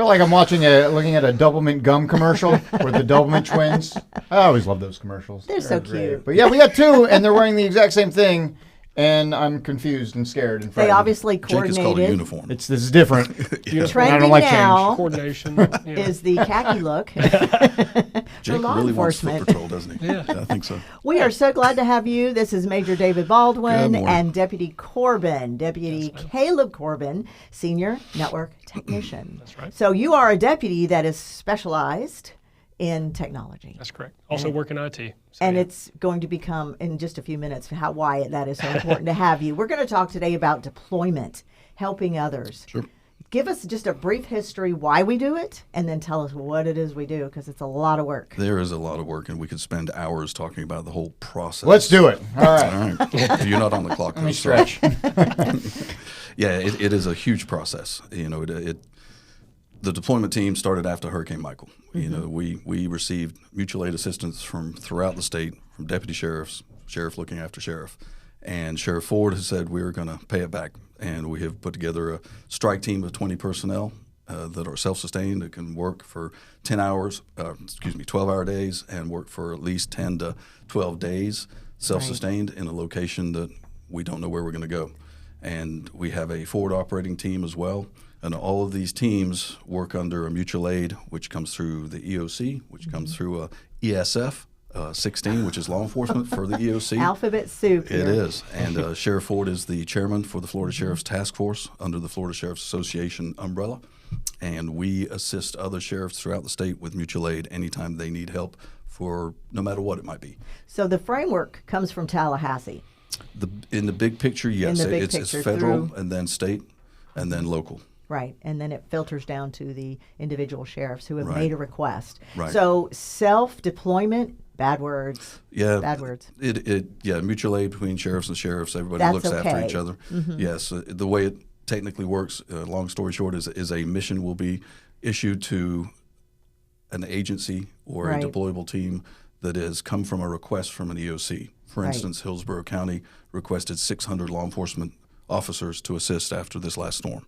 feel like I'm looking at a Doublemint gum commercial with the Doublemint twins. I always love those commercials. They're so great. cute. But yeah, we got two, and they're wearing the exact same thing, and I'm confused and scared and frightened. They obviously Jake coordinated. is called a uniform. This is different. Trending I don't like now change. Coordination. is the khaki look. Jake law really wants foot enforcement. patrol, doesn't he? Yeah. I think so. We are so glad to have you. This is Major David Baldwin Good morning. and Deputy Corbin, Deputy Caleb Corbin, Senior Network Technician. That's right. So you are a deputy that is specialized in technology. That's correct. Also work in IT. So, And yeah. it's going to become, in just a few minutes, why that is so important to have you. We're going to talk today about deployment, helping others. Sure. Give us just a brief history why we do it, and then tell us what it is we do, because it's a lot of work. There is a lot of work, and we could spend hours talking about the whole process. Let's do it. All right. All right. You're not on the clock. Let me though, so- stretch. Yeah, it is a huge process. You know, the deployment team started after Hurricane Michael. You know, we received mutual aid assistance from throughout the state, from deputy sheriffs, sheriff looking after sheriff. And Sheriff Ford has said we're going to pay it back. And we have put together a strike team of 20 personnel that are self-sustained, that can work for 12-hour days and work for at least 10 to 12 days self-sustained in a location that we don't know where we're going to go. And we have a forward operating team as well. And all of these teams work under a mutual aid, which comes through the EOC, which comes through ESF 16, which is law enforcement for the EOC. Alphabet soup It here. is. And Sheriff Ford is the chairman for the Florida Sheriff's Task Force under the Florida Sheriff's Association umbrella. And we assist other sheriffs throughout the state with mutual aid anytime they need help for no matter what it might be. So the framework comes from Tallahassee. In the big picture, yes. the big It's picture federal through- and then state and then local. Right, and then it filters down to the individual sheriffs who have Right. made a request. Right. So self-deployment, bad words. Yeah, Bad words. Mutual aid between sheriffs and sheriffs. Everybody That's looks after okay. each other. Yes, the way it technically works, long story short, is a mission will be issued to an agency or Right. a deployable team that has come from a request from an EOC. For Right. instance, Hillsborough County requested 600 law enforcement officers to assist after this last storm.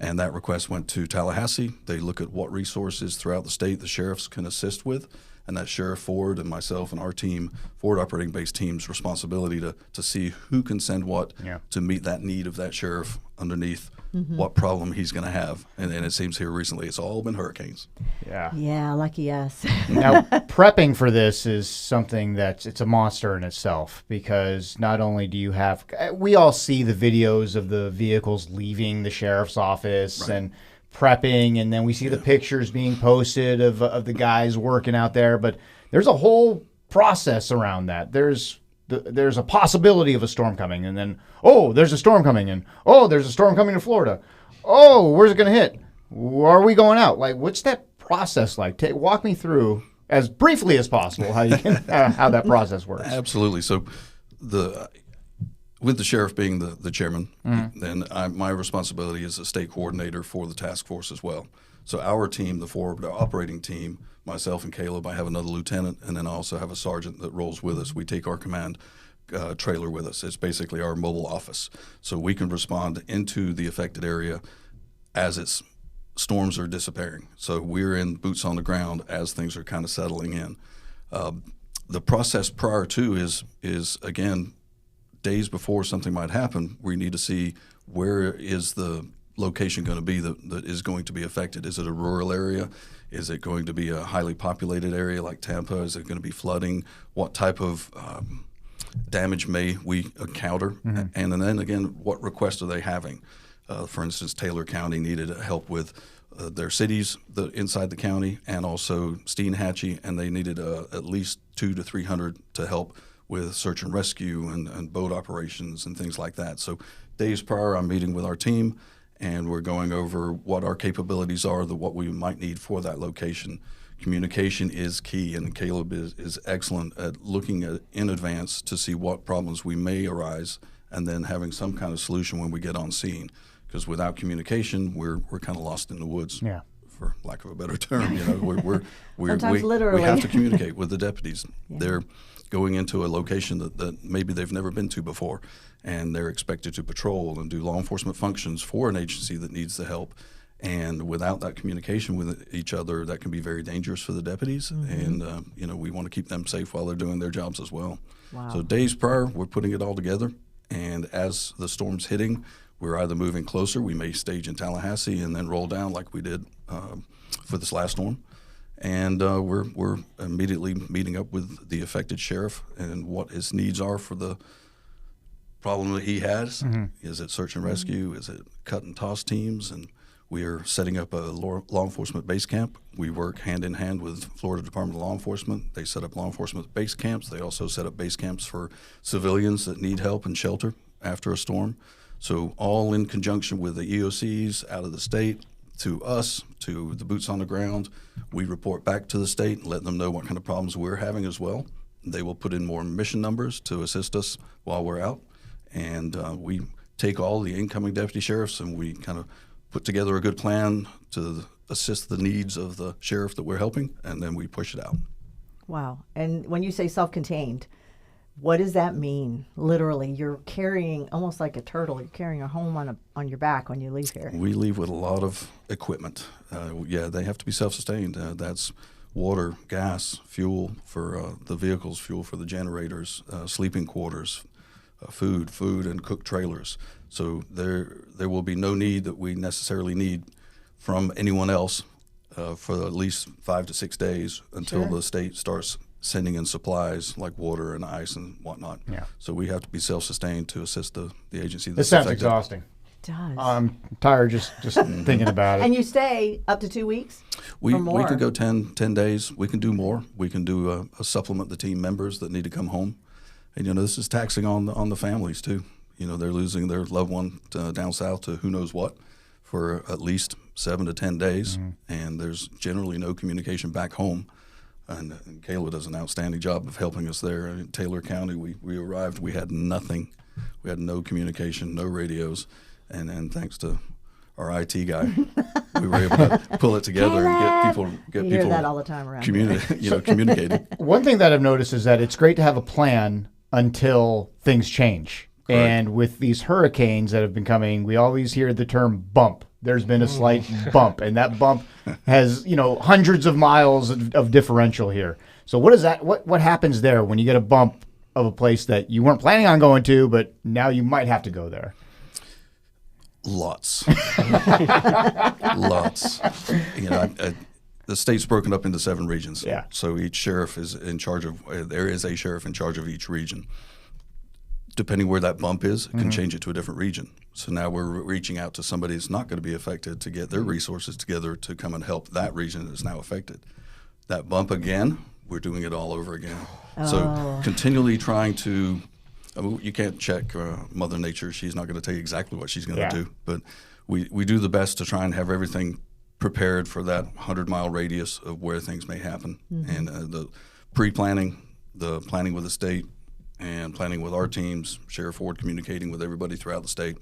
And that request went to Tallahassee. They look at what resources throughout the state the sheriffs can assist with. And that's Sheriff Ford and myself and our team, Ford Operating Base team's responsibility to see who can send what to meet that need of that sheriff underneath what problem he's going to have. And it seems here recently it's all been hurricanes. Yeah. Yeah, lucky us. Now, prepping for this is something it's a monster in itself, because not only do you have, we all see the videos of the vehicles leaving the sheriff's office and prepping, and then we see the pictures being posted of the guys working out there, but there's a whole process around that. There's a possibility of a storm coming, and then, oh, there's a storm coming in. Oh, there's a storm coming to Florida. Oh, where's it going to hit? Are we going out? Like, what's that process like? Walk me through as briefly as possible how you can, how that process works. Absolutely. So with the sheriff being the chairman, then my responsibility is a state coordinator for the task force as well. So our team, the forward operating team, myself and Caleb, I have another lieutenant, and then I also have a sergeant that rolls with us. We take our command trailer with us. It's basically our mobile office. So we can respond into the affected area as its storms are disappearing. So we're in boots on the ground as things are kind of settling in. The process prior to is again, days before something might happen, we need to see where is the location going to be that is going to be affected. Is it a rural area? Is it going to be a highly populated area like Tampa? Is it going to be flooding? What type of damage may we encounter? And then again, what requests are they having? For instance, Taylor County needed help with their cities inside the county, and also Steinhatchee, and they needed at least 200 to 300 to help with search and rescue and boat operations and things like that. So days prior, I'm meeting with our team, and we're going over what our capabilities are, what we might need for that location. Communication is key, and Caleb is excellent at looking at in advance to see what problems we may arise, and then having some kind of solution when we get on scene. Because without communication, we're kind of lost in the woods. Yeah. For lack of a better term, Sometimes literally. we have to communicate with the deputies. They're going into a location that maybe they've never been to before, and they're expected to patrol and do law enforcement functions for an agency that needs the help. And without that communication with each other, that can be very dangerous for the deputies. And, we want to keep them safe while they're doing their jobs as well. Wow. So days prior, we're putting it all together. And as the storm's hitting, we're either moving closer. We may stage in Tallahassee and then roll down like we did for this last storm. And we're immediately meeting up with the affected sheriff and what his needs are for the problem that he has. Is it search and rescue? Is it cut and toss teams? And we are setting up a law enforcement base camp. We work hand in hand with Florida Department of Law Enforcement. They set up law enforcement base camps. They also set up base camps for civilians that need help and shelter after a storm. So all in conjunction with the EOCs out of the state, to us, to the boots on the ground. We report back to the state and let them know what kind of problems we're having as well. They will put in more mission numbers to assist us while we're out. And we take all the incoming deputy sheriffs and we kind of put together a good plan to assist the needs of the sheriff that we're helping, and then we push it out. Wow. And when you say self-contained, what does that mean? Literally, you're carrying almost like a turtle. You're carrying a home on your back when you leave here. We leave with a lot of equipment. They have to be self-sustained. That's water, gas, fuel for the vehicles, fuel for the generators, sleeping quarters, food, and cooked trailers. So there will be no need that we necessarily need from anyone else for at least 5 to 6 days until the state starts sending in supplies like water and ice and whatnot. Yeah. So we have to be self-sustained to assist the agency. This sounds exhausting. It does. I'm tired just thinking about it. And you stay up to 2 weeks? We or more? can go 10 days. We can do more. We can do a supplement the team members that need to come home. And, this is taxing on the families, too. They're losing their loved one down south to who knows what for at least 7 to 10 days. And there's generally no communication back home. And Kayla does an outstanding job of helping us there. In Taylor County, we arrived, we had nothing. We had no communication, no radios. And thanks to our IT guy, we were able to pull it together and get You people hear that all the time around here. communicating. One thing that I've noticed is that it's great to have a plan until things change. Correct. And with these hurricanes that have been coming, we always hear the term bump. There's been a slight bump, and that bump has, hundreds of miles of differential here. So what is that? What happens there when you get a bump of a place that you weren't planning on going to, but now you might have to go there? Lots. Lots. The state's broken up into 7 regions. Yeah. So each sheriff is in charge of, there is a sheriff in charge of each region. Depending where that bump is, it can change it to a different region. So now we're reaching out to somebody that's not going to be affected to get their resources together to come and help that region that's now affected. That bump again, we're doing it all over again. So continually trying to, you can't check Mother Nature. She's not going to tell you exactly what she's going to do. But we do the best to try and have everything prepared for that 100-mile radius of where things may happen. And the pre-planning, the planning with the state, and planning with our teams, Sheriff Ford communicating with everybody throughout the state,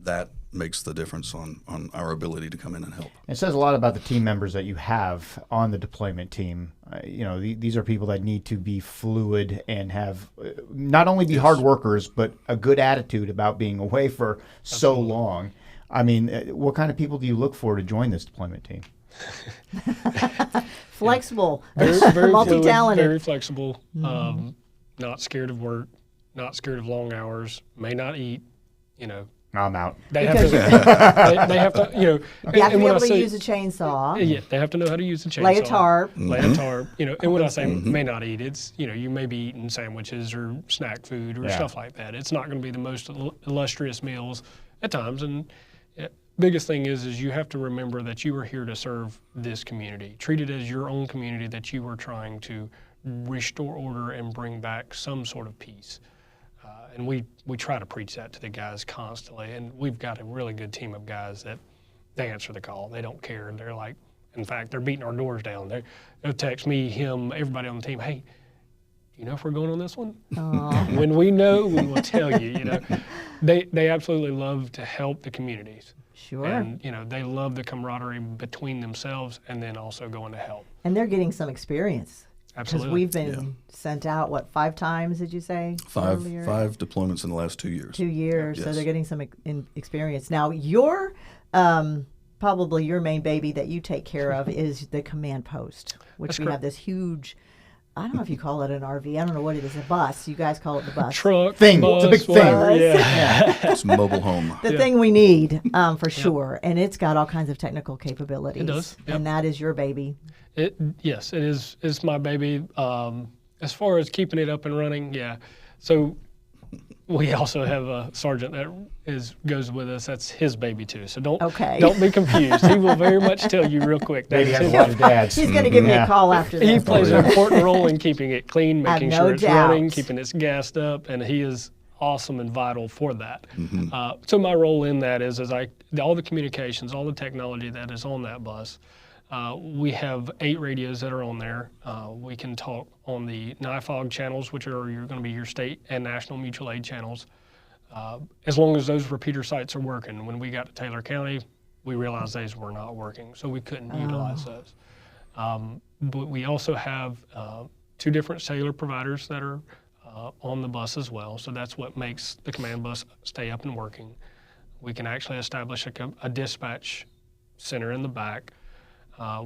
that makes the difference on our ability to come in and help. It says a lot about the team members that you have on the deployment team. These are people that need to be fluid and have not only be hard workers, but a good attitude about being away for so long. I mean, what kind of people do you look for to join this deployment team? Flexible, very multi-talented. very flexible. Not scared of work, not scared of long hours, may not eat, I'm out. They have to, they have to, You have to be able to use a chainsaw. Yeah, they have to know how to use a chainsaw. Lay a tarp. Lay a tarp. And when I say may not eat, it's, you may be eating sandwiches or snack food or stuff like that. It's not going to be the most illustrious meals at times. And biggest thing is you have to remember that you are here to serve this community. Treat it as your own community that you are trying to restore order and bring back some sort of peace. And we try to preach that to the guys constantly. And we've got a really good team of guys that they answer the call. They don't care. They're like, in fact, they're beating our doors down. They'll text me, him, everybody on the team, hey, do you know if we're going on this one? When we know, we will tell you. They absolutely love to help the communities. Sure. And, they love the camaraderie between themselves and then also going to help. And they're getting some experience. Absolutely. Because we've been sent out, 5 times, did you say? Five earlier? 5 deployments in the last 2 years. 2 years, so Yes. they're getting some experience. Now, your probably your main baby that you take care of is the command post, which That's we correct. have this huge, I don't know if you call it an RV. I don't know what it is, a bus. You guys call it the bus. Truck, Thing. bus, It's a big thing. whatever, Yeah. It's mobile home. The thing we need, for sure. And it's got all kinds of technical capabilities. It does, yep. And that is your baby. Yes, it is. It's my baby. As far as keeping it up and running, yeah. So we also have a sergeant that goes with us. That's his baby too. So don't be confused. He will very much tell you real quick. Baby That's has his a lot of dads. He's going to give me a call after this. He plays an important role in keeping it clean, making no sure it's doubt. running, keeping it gassed up, and he is awesome and vital for that. So my role in that is all the communications, all the technology that is on that bus. We have 8 radios that are on there. We can talk on the NIFOG channels, which are going to be your state and national mutual aid channels. As long as those repeater sites are working. When we got to Taylor County, we realized those were not working, so we couldn't utilize those. But we also have 2 different cellular providers that are on the bus as well, so that's what makes the command bus stay up and working. We can actually establish a dispatch center in the back,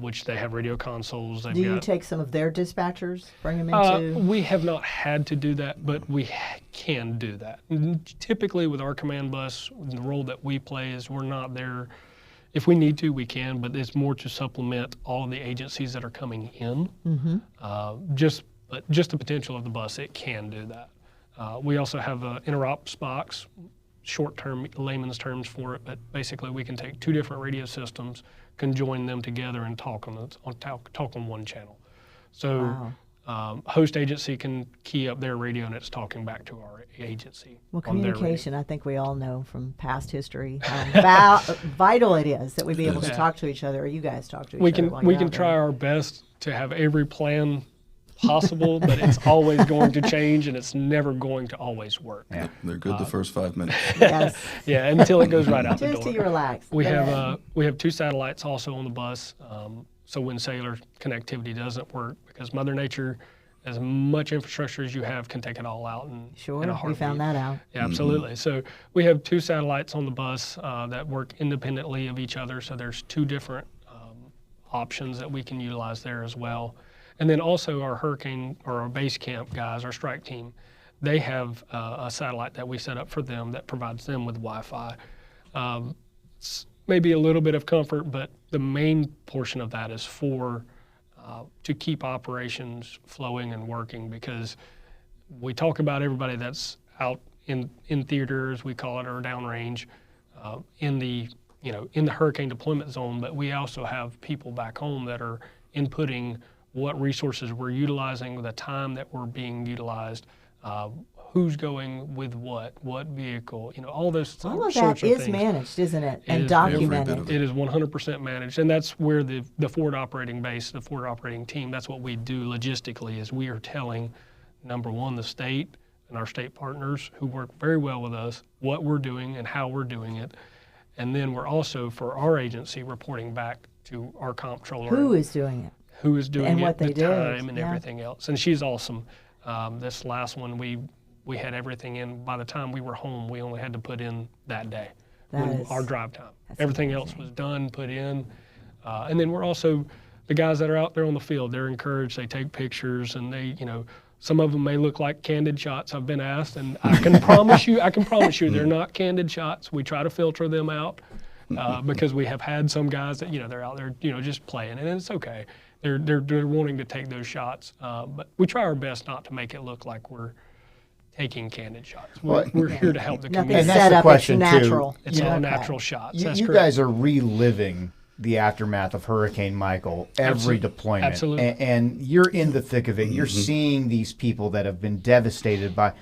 which they have radio consoles. Do you take some of their dispatchers, bring them into? We have not had to do that, but we can do that. Typically with our command bus, the role that we play is we're not there. If we need to, we can, but it's more to supplement all of the agencies that are coming in. Just the potential of the bus, it can do that. We also have an interops box, short-term layman's terms for it, but basically we can take 2 different radio systems, conjoin them together and talk on one channel. So host agency can key up their radio and it's talking back to our agency. Well, on their radio. communication, I think we all know from past history how vital it is that we be able to talk to each other, or you guys talk to each other. We can try our best to have every plan possible, but it's always going to change and it's never going to always work. Yeah. They're good the first 5 minutes. Yes. Yeah, until it goes right out the Just door. till you relax. We Go have ahead. we have 2 satellites also on the bus, so when cellular connectivity doesn't work, because Mother Nature, as much infrastructure as you have, can take it all out in Sure, in a we heartbeat. found that out. Yeah, absolutely. So we have 2 satellites on the bus that work independently of each other. So there's 2 different options that we can utilize there as well. And then also our hurricane or our base camp guys, our strike team, they have a satellite that we set up for them that provides them with Wi-Fi. It's maybe a little bit of comfort, but the main portion of that is to keep operations flowing and working, because we talk about everybody that's out in theaters, we call it, or downrange, in the hurricane deployment zone, but we also have people back home that are inputting what resources we're utilizing, the time that we're being utilized, who's going with what vehicle, All all those of sorts that of is things. managed, isn't it? It And is documented. It is 100% managed, and that's where the forward operating base, the forward operating team, that's what we do logistically, is we are telling, number one, the state and our state partners who work very well with us, what we're doing and how we're doing it. And then we're also, for our agency, reporting back to our comptroller. Who is doing it? Who is doing and it, what they the did, time and yeah. everything else. And she's awesome. This last one, we had everything in. By the time we were home, we only had to put in that day, our drive time. Everything else was done, put in. And then we're also, the guys that are out there on the field, they're encouraged, they take pictures, and they, some of them may look like candid shots, I've been asked, and I can promise you they're not candid shots. We try to filter them out because we have had some guys that, they're out there, just playing, and it's okay. They're wanting to take those shots, but we try our best not to make it look like we're taking candid shots. We're here to help the Nothing community. And that's set the up, question, it's too. natural. It's all Okay. natural shots. That's You correct. guys are reliving the aftermath of Hurricane Michael every deployment. Absolutely. And you're in the thick of it. You're seeing these people that have been devastated by.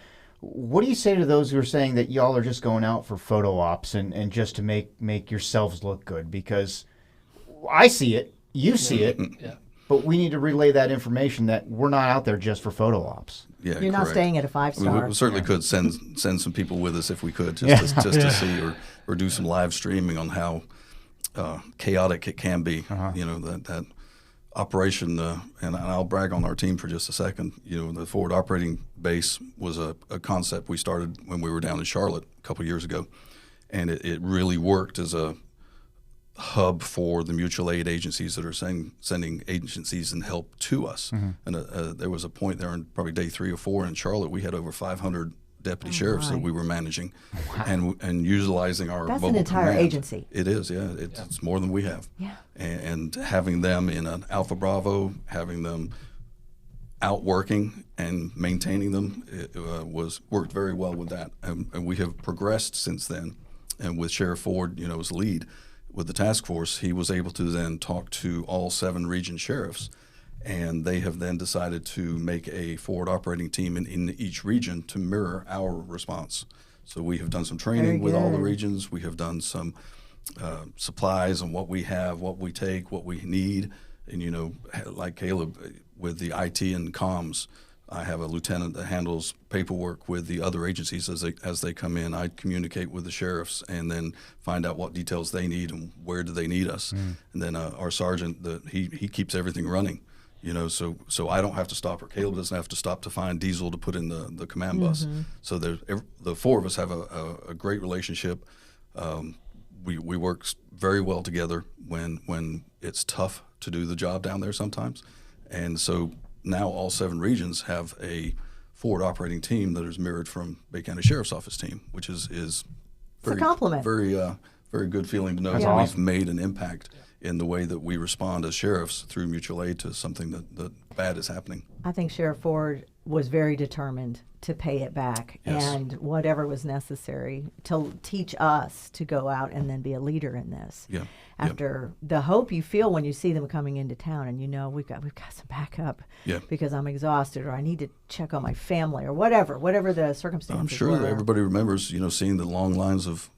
What do you say to those who are saying that y'all are just going out for photo ops and just to make yourselves look good? Because I see it, you see it, Yeah. but we need to relay that information that we're not out there just for photo ops. Yeah, You're not correct. staying at a I mean, 5-star. we certainly could send some people with us if we could, just to see, or do some live streaming on how chaotic it can be. That operation, and I'll brag on our team for just a second. The forward operating base was a concept we started when we were down in Charlotte a couple years ago, and it really worked as a hub for the mutual aid agencies that are sending agencies and help to us. And there was a point there in probably day 3 or 4 in Charlotte, we had over 500 deputy sheriffs that we were managing and utilizing our That's mobile an entire command. agency. It is, yeah. It's more than we have. Yeah. And having them in an Alpha Bravo, having them out working and maintaining them, it worked very well with that. And we have progressed since then. And with Sheriff Ford, as lead with the task force, he was able to then talk to all 7 region sheriffs. And they have then decided to make a forward operating team in each region to mirror our response. So we have done some training with all the regions. We have done some supplies on what we have, what we take, what we need. And, like Caleb, with the IT and comms, I have a lieutenant that handles paperwork with the other agencies as they come in. I communicate with the sheriffs and then find out what details they need and where do they need us. And then our sergeant, he keeps everything running. So I don't have to stop, or Caleb doesn't have to stop to find diesel to put in the command bus. So the 4 of us have a great relationship. We work very well together when it's tough to do the job down there sometimes. And so now all 7 regions have a forward operating team that is mirrored from Bay County Sheriff's Office team, which is very, a compliment. Very good feeling to know that we've made an impact in the way that we respond as sheriffs through mutual aid to something that bad is happening. I think Sheriff Ford was very determined to pay it back and whatever was necessary to teach us to go out and then be a leader in this. Yeah. After the hope you feel when you see them coming into town and we've got some backup because I'm exhausted or I need to check on my family or whatever the circumstances I'm sure were. everybody remembers, seeing the long lines of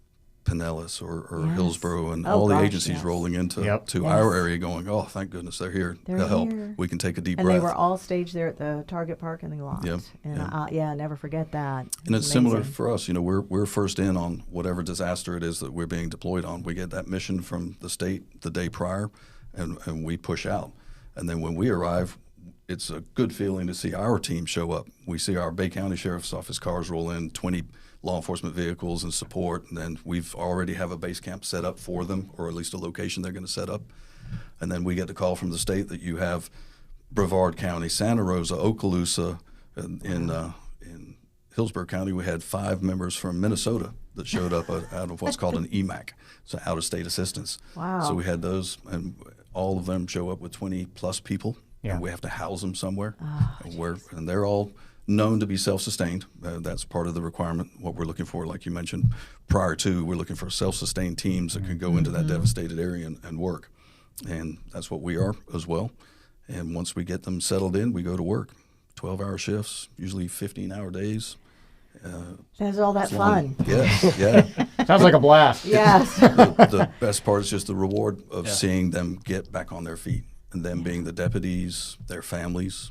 Pinellas or Hillsborough and all the agencies rolling into to our area going, oh, thank goodness they're here. They'll help. We can take a deep breath. And they were all staged there at the Target parking lot. And I never forget that. And it's similar for us. We're first in on whatever disaster it is that we're being deployed on. We get that mission from the state the day prior, and we push out. And then when we arrive, it's a good feeling to see our team show up. We see our Bay County Sheriff's Office cars roll in, 20 law enforcement vehicles and support, and then we've already have a base camp set up for them, or at least a location they're going to set up. And then we get the call from the state that you have Brevard County, Santa Rosa, Okaloosa. In Hillsborough County, we had 5 members from Minnesota that showed up out of what's called an EMAC, so out-of-state assistance. Wow. So we had those, and all of them show up with 20-plus people, and we have to house them somewhere. And they're all known to be self-sustained. That's part of the requirement, what we're looking for, like you mentioned prior to. We're looking for self-sustained teams that can go into that devastated area and work. And that's what we are as well. And once we get them settled in, we go to work. 12-hour shifts, usually 15-hour days. That's all that fun. Yes, yeah. Sounds like a blast. Yes. The best part is just the reward of seeing them get back on their feet, and them being the deputies, their families,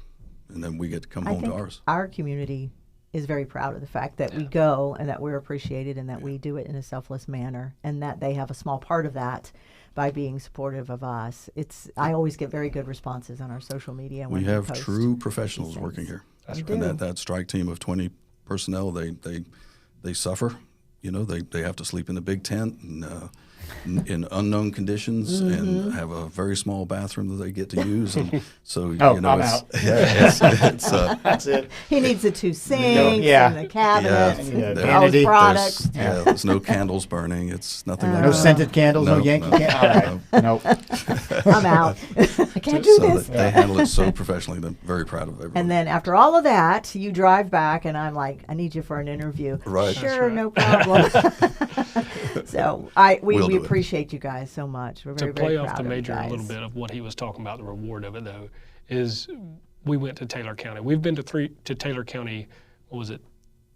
and then we get to come home to ours. Our community is very proud of the fact that we go and that we're appreciated and that we do it in a selfless manner, and that they have a small part of that by being supportive of us. I always get very good responses on our social media. When we have post true professionals working here. And that strike team of 20 personnel, they suffer. They have to sleep in a big tent and in unknown conditions and have a very small bathroom that they get to use. And so, I'm out. That's it. He needs the 2 sinks and the cabinets and all his products. There's no candles burning. It's nothing like No that. scented candles, no Yankee candles. All right. Nope. I'm out. I can't do this. They handle it so professionally. They're very proud of everyone. And then after all of that, you drive back, and I'm like, I need you for an interview. Right. Sure, no problem. So we appreciate you guys so much. We're very, to play very off proud the of you major a guys. little bit of what he was talking about, the reward of it though, is we went to Taylor County. We've been to Taylor County. What was it?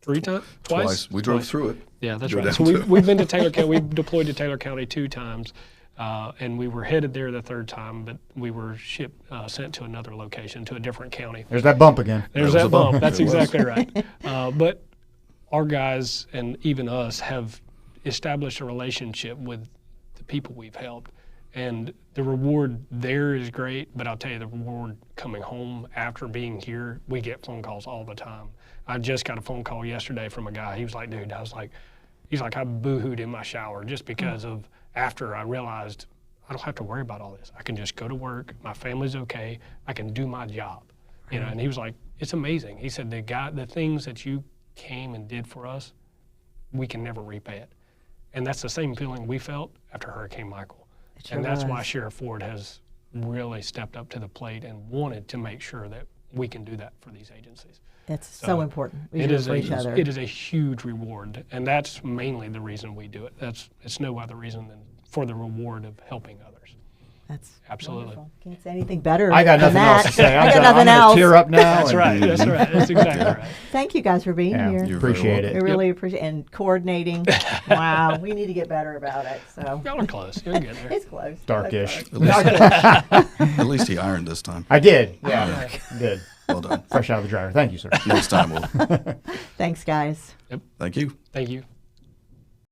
3 times? Twice. We drove through it. Yeah, that's right. So we've been to Taylor County. We've deployed to Taylor County 2 times, and we were headed there the 3rd time, but we were sent to another location, to a different county. There's that bump again. There's that bump. That's exactly right. But our guys and even us have established a relationship with the people we've helped. And the reward there is great, but I'll tell you, the reward coming home after being here, we get phone calls all the time. I just got a phone call yesterday from a guy. He was like, dude, he's like, I boo-hooed in my shower just because of after I realized I don't have to worry about all this. I can just go to work. My family's okay. I can do my job. You know, and he was like, it's amazing. He said, the things that you came and did for us, we can never repay it. And that's the same feeling we felt after Hurricane Michael. And that's why Sheriff Ford has really stepped up to the plate and wanted to make sure that we can do that for these agencies. That's so important. We It do it is for each other. it is a huge reward, and that's mainly the reason we do it. It's no other reason than for the reward of helping others. That's Absolutely. wonderful. Can't say anything better. I got than nothing that. else to say. I got I'm nothing gonna else. tear up now. That's right. That's right. That's exactly right. Thank you guys for being Yeah, here. You're very appreciate welcome. it. We really appreciate and coordinating. Wow, we need to get better about it. So Y'all are close. You'll get there. it's close. Darkish. At least he ironed this time. I did. Yeah, did. Well done. Fresh out of the dryer. Thank you, sir. Next time we'll. Thanks, guys. Thank you. Thank you.